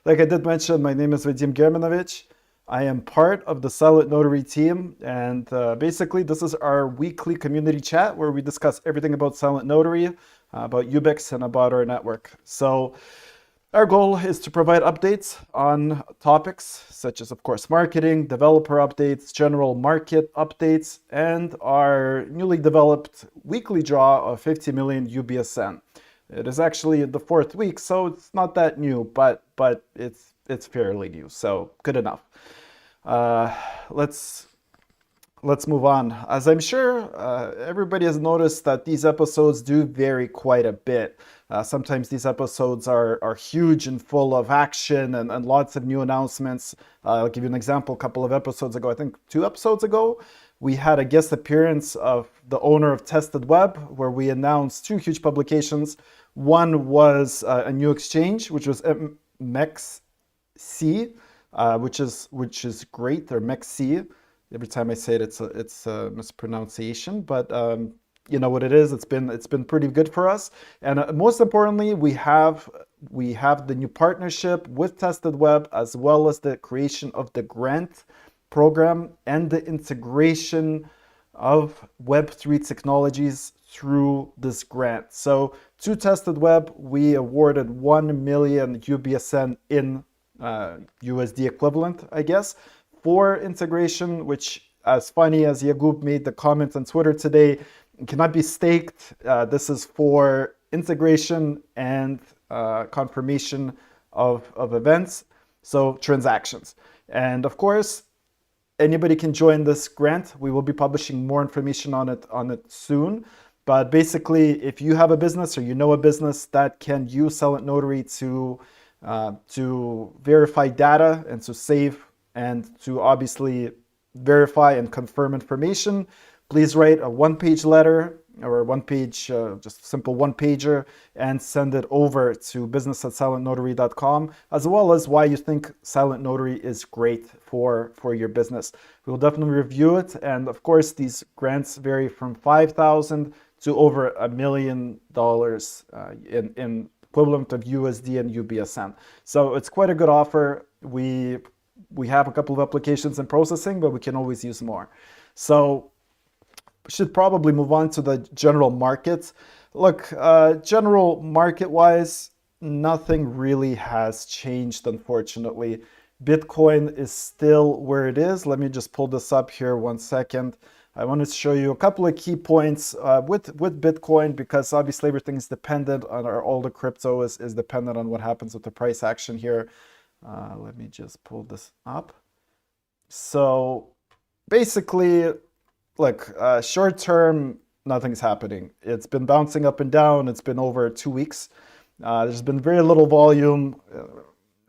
like I did mention, my name is Vadim Gaminovic. I am part of the Silent Notary team, and basically this is our weekly community chat where we discuss everything about Silent Notary, about UBIX, and about our network. So our goal is to provide updates on topics such as, of course, marketing, developer updates, general market updates, and our newly developed weekly draw of 50 million UBSN. It is actually the fourth week, so it's not that new, but it's fairly new, so good enough. Uh, let's let's move on. As I'm sure everybody has noticed that these episodes do vary quite a bit. Sometimes these episodes are huge and full of action and lots of new announcements. I'll give you an example. A couple of episodes ago, I think 2 episodes ago, we had a guest appearance of the owner of Tested Web, where we announced two huge publications. One was a new exchange, which was MEXC, which is great, or MEXC. Every time I say it, it's a mispronunciation, but you know what it is. It's been pretty good for us, and most importantly, we have the new partnership with Tested Web, as well as the creation of the grant program and the integration of Web3 technologies through this grant. So to Tested Web, we awarded 1 million UBSN in USD equivalent, I guess, for integration, which, as funny as Yagub made the comment on Twitter today, cannot be staked. This is for integration and confirmation of events, so transactions. And of course, anybody can join this grant. We will be publishing more information on it soon. But basically, if you have a business or you know a business that can use Silent Notary to verify data and to save and to obviously verify and confirm information, please write a one-page letter or a one-page, just simple one-pager, and send it over to business@silentnotary.com, as well as why you think Silent Notary is great for your business. We will definitely review it, and of course, these grants vary from $5,000 to over $1 million in equivalent of USD and UBSN. So it's quite a good offer. We have a couple of applications in processing, but we can always use more. So we should probably move on to the general markets. Look, general market-wise, nothing really has changed, unfortunately. Bitcoin is still where it is. Let me just pull this up here 1 second. I wanted to show you a couple of key points with Bitcoin, because obviously everything is dependent on, or all the crypto is dependent on what happens with the price action here. Let me just pull this up. So basically, look, short term, nothing's happening. It's been bouncing up and down. It's been over 2 weeks. There's been very little volume.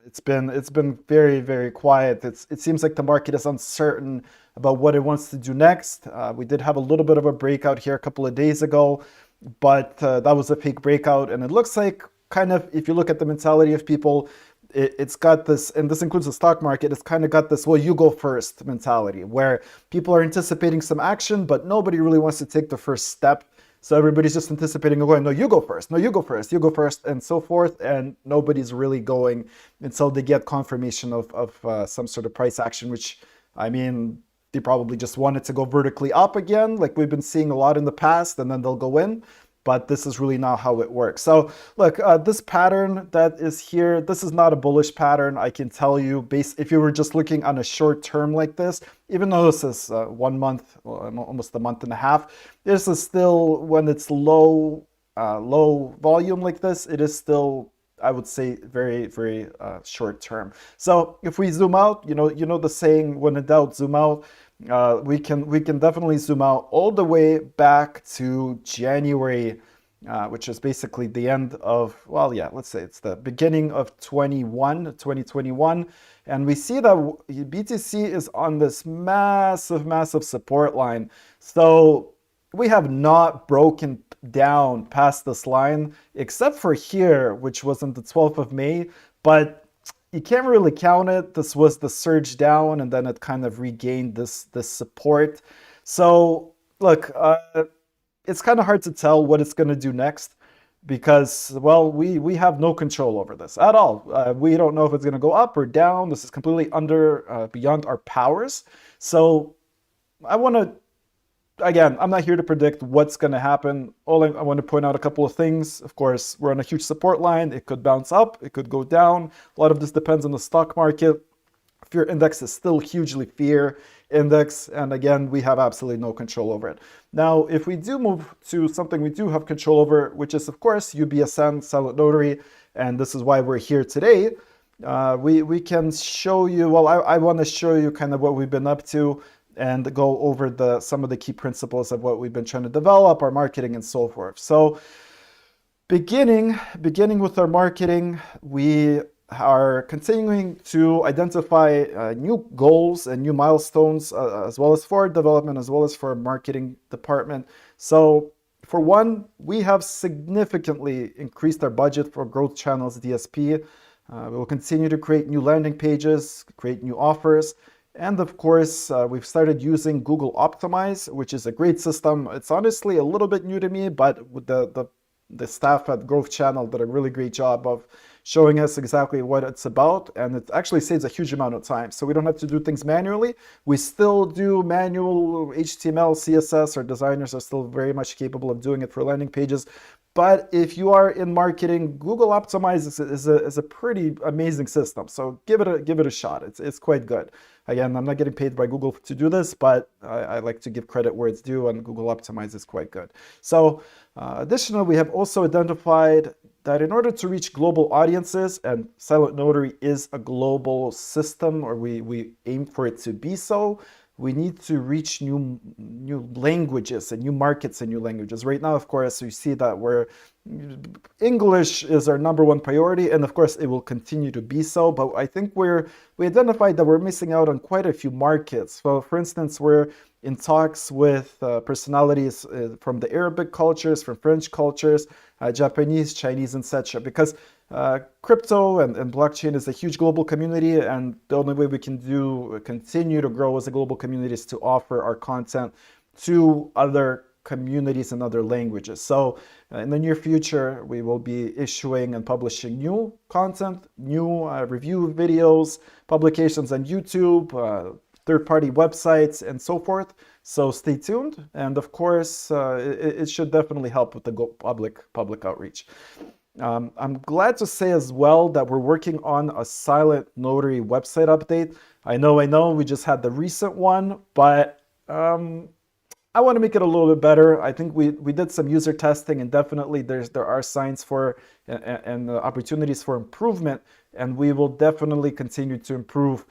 It's been very, very quiet. It seems like the market is uncertain about what it wants to do next. We did have a little bit of a breakout here a couple of days ago, but that was a fake breakout. And it looks like, kind of, if you look at the mentality of people, it's got this, and this includes the stock market, it's kind of got this, well, you go first mentality, where people are anticipating some action, but nobody really wants to take the first step. So everybody's just anticipating going, no, you go first, no, you go first, you go first, and so forth. And nobody's really going until they get confirmation of some sort of price action, which, I mean, they probably just want it to go vertically up again, like we've been seeing a lot in the past, and then they'll go in. But this is really not how it works. So look, this pattern that is here, this is not a bullish pattern, I can tell you. If you were just looking on a short term like this, even though this is 1 month, almost a month and a half, this is still, when it's low volume like this, it is still, I would say, very, very short term. So if we zoom out, you know the saying, when in doubt, zoom out. We can definitely zoom out all the way back to January, which is basically the end of, well, yeah, let's say it's the beginning of 2021. And we see that BTC is on this massive support line. So we have not broken down past this line, except for here, which was on the 12th of May. But you can't really count it. This was the surge down, and then it kind of regained this support. So look, it's kind of hard to tell what it's going to do next. because, well, we have no control over this at all. We don't know if it's going to go up or down. This is completely beyond our powers. So I want to, again, I'm not here to predict what's going to happen. I want to point out a couple of things. Of course, we're on a huge support line. It could bounce up, it could go down. A lot of this depends on the stock market. Fear index is still hugely fear index, and again, we have absolutely no control over it. Now, if we do move to something we do have control over, which is of course UBSN, Silent Notary, and this is why we're here today, we can show you, well, I want to show you kind of what we've been up to and go over some of the key principles of what we've been trying to develop, our marketing and so forth. So beginning with our marketing, we are continuing to identify new goals and new milestones, as well as for development, as well as for our marketing department. So for one, we have significantly increased our budget for Growth Channels DSP. We will continue to create new landing pages, create new offers. And of course, we've started using Google Optimize, which is a great system. It's honestly a little bit new to me, but with the staff at Growth Channel did a really great job of showing us exactly what it's about, and it actually saves a huge amount of time. So we don't have to do things manually. We still do manual HTML, CSS. Our designers are still very much capable of doing it for landing pages. But if you are in marketing, Google Optimize is a pretty amazing system. So give it a shot. It's quite good. Again, I'm not getting paid by Google to do this, but I like to give credit where it's due, and Google Optimize is quite good. So additionally, we have also identified that in order to reach global audiences, and Silent Notary is a global system, or we aim for it to be so, we need to reach new languages and new markets and new languages. Right now, of course, we see that English is our number one priority, and of course it will continue to be so, but I think we identified that we're missing out on quite a few markets. So for instance, we're in talks with personalities from the Arabic cultures, from French cultures, Japanese, Chinese, etc. Because crypto and blockchain is a huge global community, and the only way we can continue to grow as a global community is to offer our content to other communities and other languages. So in the near future, we will be issuing and publishing new content, new review videos, publications on YouTube, third-party websites, and so forth. So stay tuned, and of course, it should definitely help with the public outreach. I'm glad to say as well that we're working on a Silent Notary website update. I know we just had the recent one, but I want to make it a little bit better. I think we did some user testing, and definitely there are signs for and opportunities for improvement, and we will definitely continue to improve.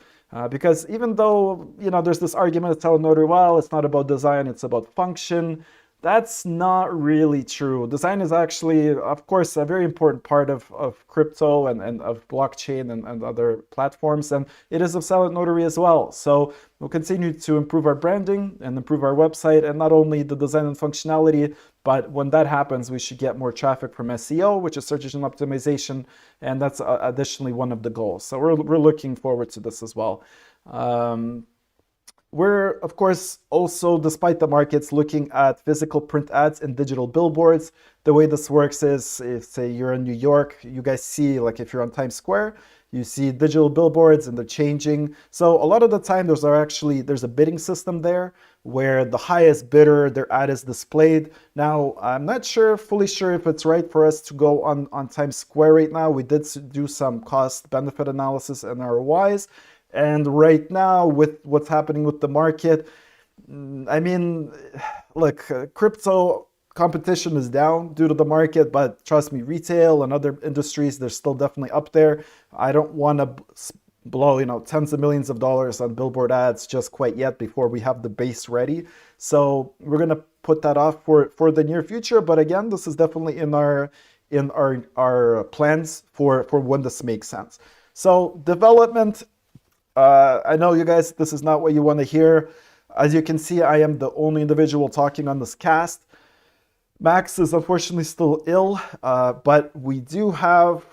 Because even though, there's this argument to tell Notary, well, it's not about design, it's about function. That's not really true. Design is actually, of course, a very important part of crypto and of blockchain and other platforms, and it is of Silent Notary as well. So we'll continue to improve our branding and improve our website, and not only the design and functionality, but when that happens, we should get more traffic from SEO, which is search engine optimization, and that's additionally one of the goals. So we're looking forward to this as well. We're, of course, also, despite the markets, looking at physical print ads and digital billboards. The way this works is, if, say, you're in New York, you guys see, like if you're on Times Square, you see digital billboards and they're changing. So a lot of the time, there's a bidding system there where the highest bidder, their ad is displayed. Now, I'm not fully sure if it's right for us to go on Times Square right now. We did do some cost-benefit analysis and ROIs. And right now, with what's happening with the market, I mean, look, crypto competition is down due to the market, but trust me, retail and other industries, they're still definitely up there. I don't want to blow, tens of millions of dollars on billboard ads just quite yet before we have the base ready. So we're going to put that off for the near future. But again, this is definitely in our plans for when this makes sense. So development. I know you guys, this is not what you want to hear. As you can see, I am the only individual talking on this cast. Max is unfortunately still ill, but we have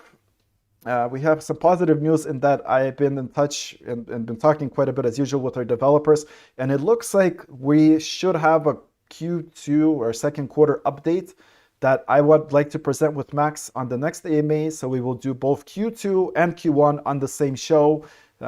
some positive news in that I have been in touch and been talking quite a bit as usual with our developers, and it looks like we should have a Q2 or second quarter update that I would like to present with Max on the next AMA. So we will do both Q2 and Q1 on the same show,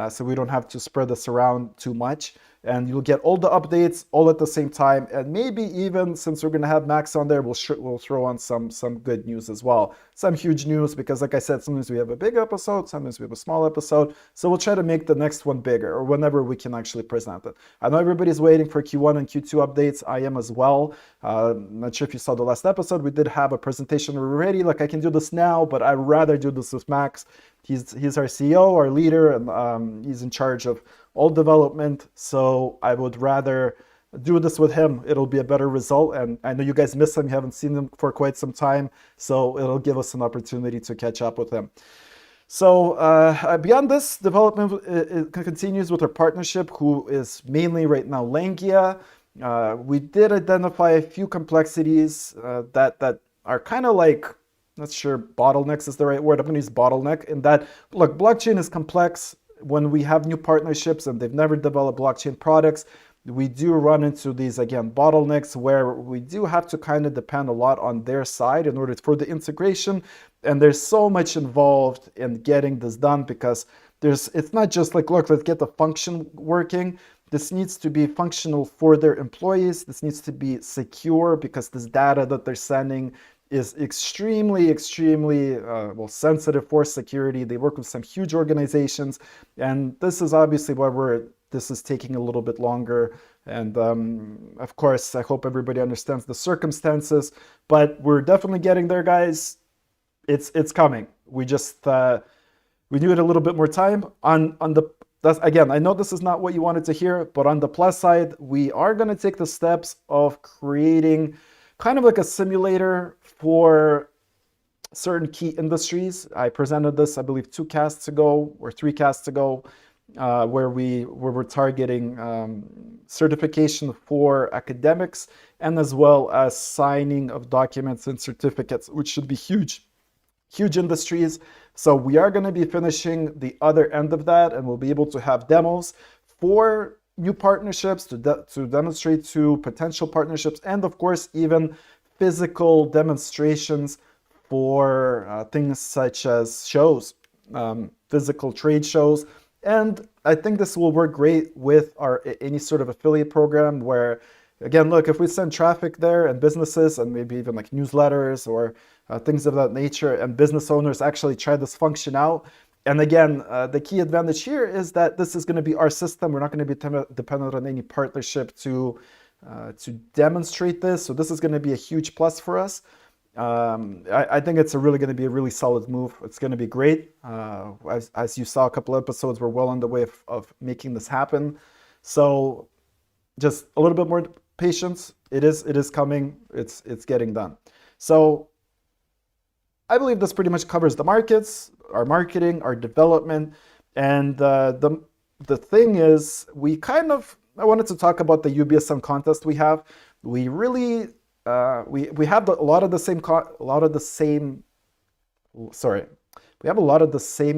so we don't have to spread this around too much. And you'll get all the updates all at the same time. And maybe even since we're going to have Max on there, we'll throw on some good news as well. Some huge news, because like I said, sometimes we have a big episode, sometimes we have a small episode. So we'll try to make the next one bigger, or whenever we can actually present it. I know everybody's waiting for Q1 and Q2 updates. I am as well. Not sure if you saw the last episode. We did have a presentation already. Like, I can do this now, but I'd rather do this with Max. He's our CEO, our leader, and he's in charge of all development. So I would rather do this with him. It'll be a better result. And I know you guys miss him. You haven't seen him for quite some time. So it'll give us an opportunity to catch up with him. So beyond this, development it continues with our partnership, who is mainly right now Langia. We did identify a few complexities that are kind of like, not sure bottlenecks is the right word. I'm going to use bottleneck in that, look, blockchain is complex. When we have new partnerships and they've never developed blockchain products, we do run into these, again, bottlenecks where we do have to kind of depend a lot on their side in order for the integration. And there's so much involved in getting this done, because it's not just like, look, let's get the function working. This needs to be functional for their employees. This needs to be secure, because this data that they're sending is extremely sensitive for security. They work with some huge organizations, and this is obviously why this is taking a little bit longer. And of course, I hope everybody understands the circumstances, but we're definitely getting there, guys. It's coming. We just we need a little bit more time. Again, I know this is not what you wanted to hear, but on the plus side, we are going to take the steps of creating kind of like a simulator for certain key industries. I presented this, I believe, 2 casts ago or 3 casts ago, where we're targeting certification for academics, and as well as signing of documents and certificates, which should be huge industries. So we are going to be finishing the other end of that, and we'll be able to have demos for new partnerships to demonstrate to potential partnerships, and of course even physical demonstrations for things such as shows, physical trade shows. And I think this will work great with any sort of affiliate program, where, again, look, if we send traffic there and businesses and maybe even like newsletters or things of that nature, and business owners actually try this function out. And again, the key advantage here is that this is going to be our system. We're not going to be dependent on any partnership to demonstrate this. So this is going to be a huge plus for us. I think it's going to be a really solid move. It's going to be great. As you saw a couple episodes, we're well on the way of making this happen. So just a little bit more patience. It is coming. It's getting done. So I believe this pretty much covers the markets, our marketing, our development, and the thing is, I wanted to talk about the UBSN contest we have. We really we have a lot of the same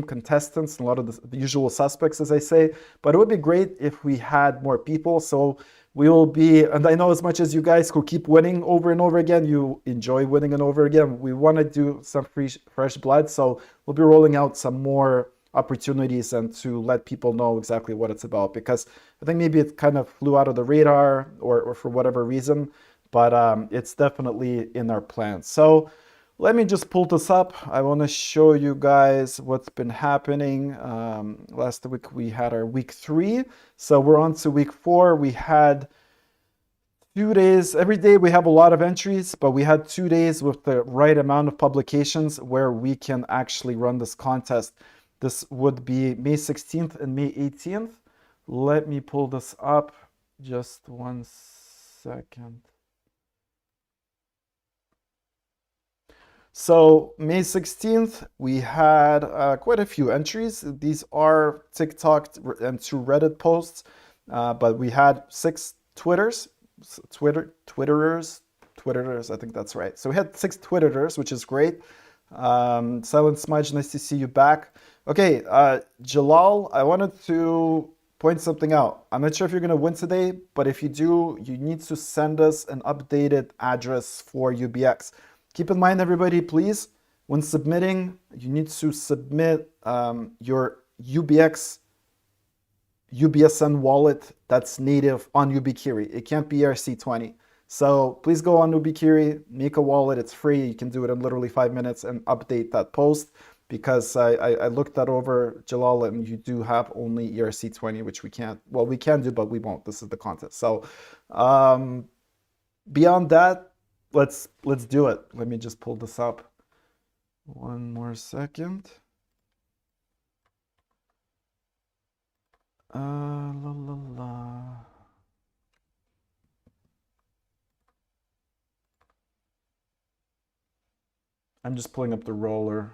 contestants, a lot of the usual suspects, as I say, but it would be great if we had more people. So we will be, and I know as much as you guys who keep winning over and over again, you enjoy winning and over again, we want to do some fresh blood. So we'll be rolling out some more opportunities and to let people know exactly what it's about, because I think maybe it kind of flew out of the radar or for whatever reason, but it's definitely in our plans. So let me just pull this up. I want to show you guys what's been happening. Last week we had our week 3. So we're on to week 4. We had 2 days. Every day we have a lot of entries, but we had 2 days with the right amount of publications where we can actually run this contest. This would be May 16th and May 18th. Let me pull this up. Just 1 second. So May 16th, we had quite a few entries. These are TikTok and 2 Reddit posts, but we had 6 Twitterers, I think that's right. So we had 6 Twitterers, which is great. Silent Smudge, nice to see you back. Okay, Jalal, I wanted to point something out. I'm not sure if you're going to win today, but if you do, you need to send us an updated address for UBX. keep in mind, everybody, please, when submitting, you need to submit your UBSN wallet that's native on YubiKiri. It can't be ERC20. So please go on YubiKiri, make a wallet. It's free. You can do it in literally 5 minutes and update that post, because I looked that over, Jalal, and you do have only ERC20, which we can't. Well, we can do, but we won't. This is the contest. So beyond that, let's do it. Let me just pull this up. One more second. La la la. I'm just pulling up the roller.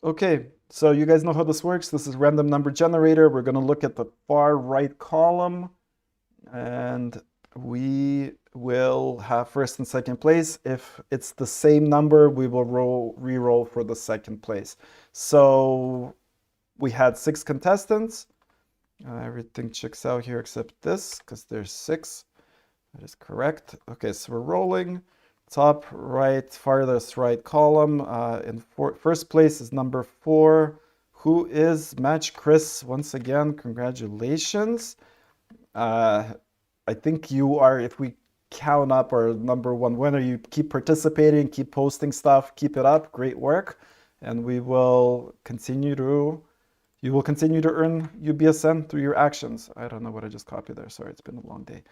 Okay, so you guys know how this works. This is random number generator. We're going to look at the far right column, and we will have first and second place. If it's the same number, we will re-roll for the second place. So we had 6 contestants. Everything checks out here except this, because there's 6. That is correct. Okay, so we're rolling. Top right, farthest right column. In first place is number 4, who is Match Chris. Once again, congratulations. I think you are, if we count up, our number 1 winner. You keep participating, keep posting stuff, keep it up. Great work. And we will continue to, you will continue to earn UBSN through your actions. I don't know what I just copied there. Sorry, it's been a long day.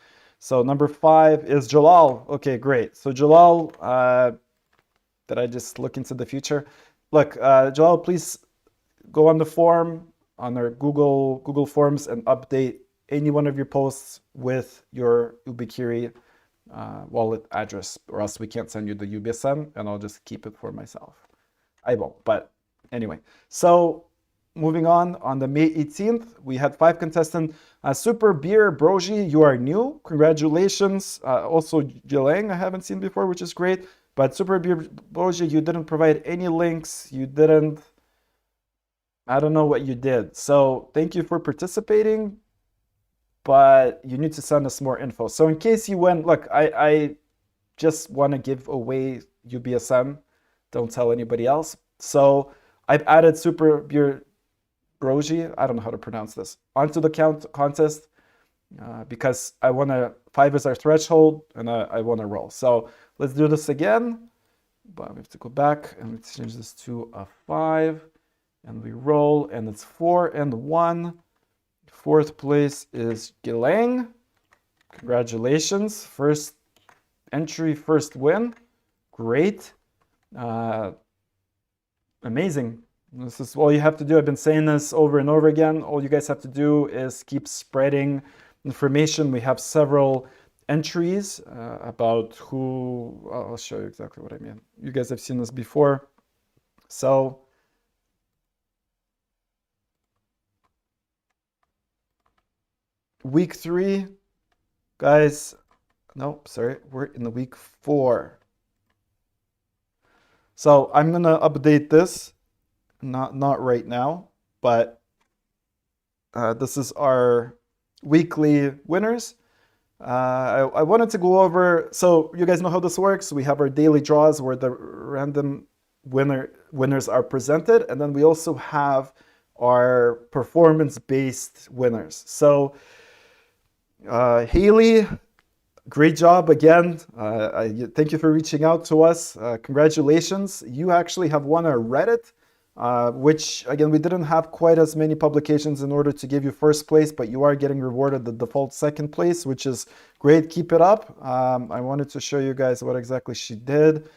So number 5 is Jalal. Okay, great. So Jalal, did I just look into the future? Look, Jalal, please go on the form, on our Google Forms, and update any one of your posts with your YubiKiri wallet address, or else we can't send you the UBSN, and I'll just keep it for myself. I won't, but anyway. So moving on the May 18th, we had 5 contestants. Super Beer Broji, you are new. Congratulations. Also, Jilang, I haven't seen before, which is great. But Super Beer Broji, you didn't provide any links. You didn't, I don't know what you did. So thank you for participating, but you need to send us more info. So in case you win, look, I just want to give away UBSN. Don't tell anybody else. So I've added Super Beer Broji, I don't know how to pronounce this, onto the contest because I want to, 5 is our threshold, and I want to roll. So let's do this again, but we have to go back and let's change this to a 5, and we roll, and it's 4 and 1. 4th place is Gilang. Congratulations, first entry, first win. Great. Amazing. This is all you have to do. I've been saying this over and over again. All you guys have to do is keep spreading information. We have several entries about who, I'll show you exactly what I mean. You guys have seen this before. So week 3, guys, no, sorry, we're in the week 4. So I'm gonna update this. Not right now, but this is our weekly winners. I wanted to go over, so you guys know how this works. We have our daily draws where the random winners are presented, and then we also have our performance-based winners. So Haley, great job again. Thank you for reaching out to us. Congratulations. You actually have won a Reddit, which again, we didn't have quite as many publications in order to give you first place, but you are getting rewarded the default second place, which is great. Keep it up. I wanted to show you guys what exactly she did.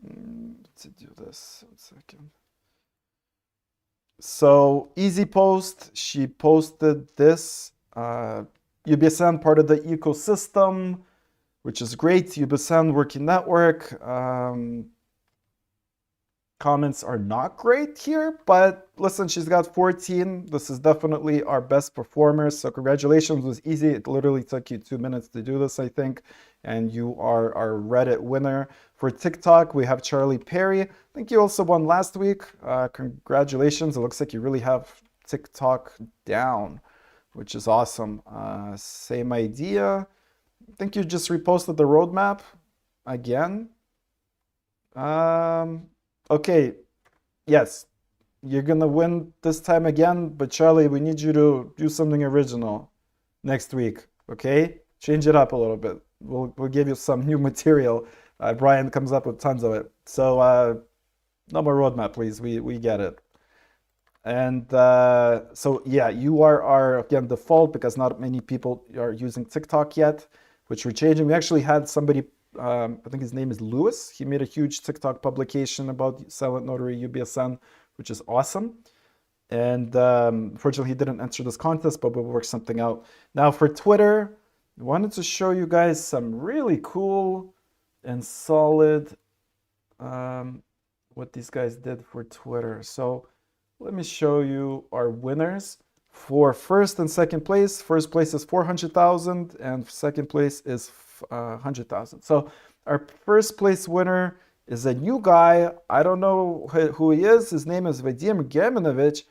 To do this, 1 second. So easy post, she posted this. UBSN, part of the ecosystem, which is great. UBSN working network. comments are not great here, but listen, she's got 14. This is definitely our best performer. So congratulations, it was easy. It literally took you 2 minutes to do this, I think. And you are our Reddit winner. For TikTok, we have Charlie Perry. I think you also won last week. Congratulations. It looks like you really have TikTok down, which is awesome. Same idea. I think you just reposted the roadmap again. Okay, yes, you're gonna win this time again, but Charlie, we need you to do something original next week, okay? Change it up a little bit. We'll give you some new material. Brian comes up with tons of it. So no more roadmap, please. We get it. And so yeah, you are our, again, default, because not many people are using TikTok yet, which we're changing. We actually had somebody, I think his name is Lewis. He made a huge TikTok publication about Silent Notary UBSN, which is awesome. And fortunately, he didn't enter this contest, but we'll work something out. Now for Twitter, I wanted to show you guys some really cool and solid what these guys did for Twitter. So let me show you our winners for first and second place. First place is 400,000 and second place is 100,000. So our first place winner is a new guy. I don't know who he is. His name is Vadim Gaminovic.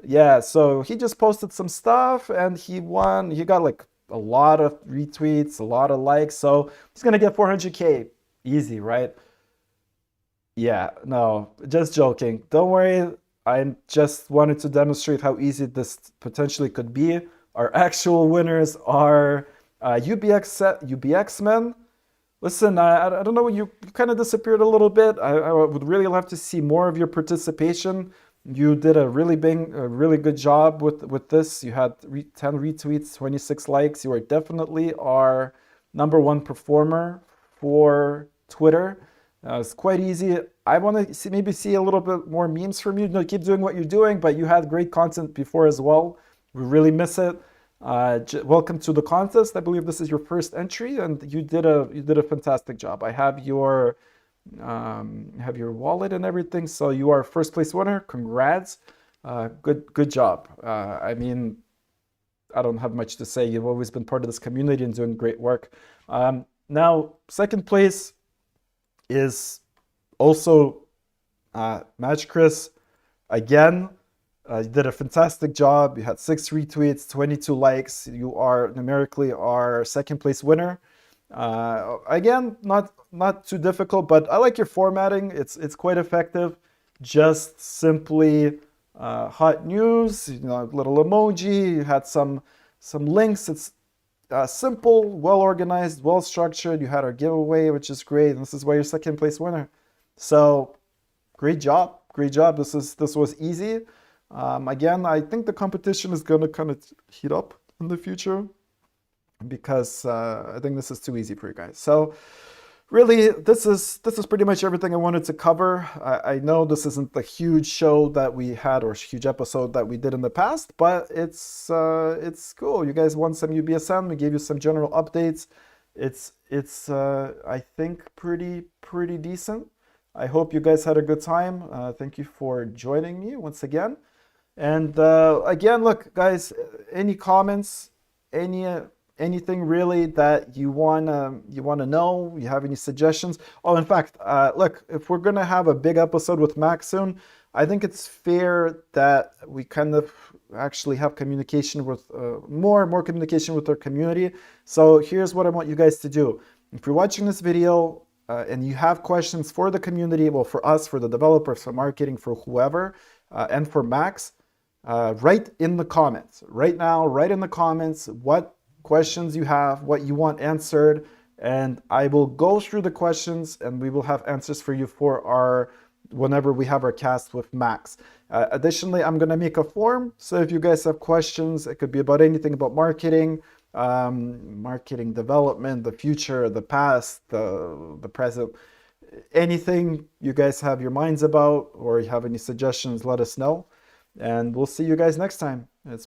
Yeah, so he just posted some stuff and he won. He got like a lot of retweets, a lot of likes. So he's going to get 400K. Easy, right? Yeah, no, just joking. Don't worry. I just wanted to demonstrate how easy this potentially could be. Our actual winners are UBXmen. Listen, I don't know, you kind of disappeared a little bit. I would really love to see more of your participation. You did a really good job with this. You had 10 retweets, 26 likes. You are definitely our #1 performer for Twitter. It's quite easy. I want to maybe see a little bit more memes from you. No, keep doing what you're doing, but you had great content before as well. We really miss it. Welcome to the contest. I believe this is your first entry, and you did a fantastic job. I have your wallet and everything, so you are first place winner. Congrats. Good job. I mean, I don't have much to say. You've always been part of this community and doing great work. Now, second place is also Match Chris. Again, you did a fantastic job. You had 6 retweets, 22 likes. You are numerically our second place winner. Again, not too difficult, but I like your formatting. It's quite effective. Just simply hot news, little emoji. You had some links. It's simple, well organized, well structured. You had our giveaway, which is great. And this is why you're second place winner. So great job. This was easy. Again, I think the competition is going to kind of heat up in the future, because I think this is too easy for you guys. So really, this is pretty much everything I wanted to cover. I know this isn't the huge show that we had, or huge episode that we did in the past, but it's cool. You guys won some UBSN. We gave you some general updates. It's I think pretty decent. I hope you guys had a good time. Thank you for joining me once again. And again, look, guys, any comments, anything really that you wanna know, you have any suggestions? Oh, in fact, look, if we're gonna have a big episode with Max soon, I think it's fair that we kind of actually have communication with more communication with our community. So here's what I want you guys to do. If you're watching this video and you have questions for the community, well, for us, for the developers, for marketing, for whoever, and for Max, write in the comments right now. Write in the comments what questions you have, what you want answered, and I will go through the questions and we will have answers for you for whenever we have our cast with Max. Additionally, I'm going to make a form, so if you guys have questions, it could be about anything about marketing, marketing development, the future, the past, the present, anything you guys have your minds about, or you have any suggestions, let us know, and we'll see you guys next time.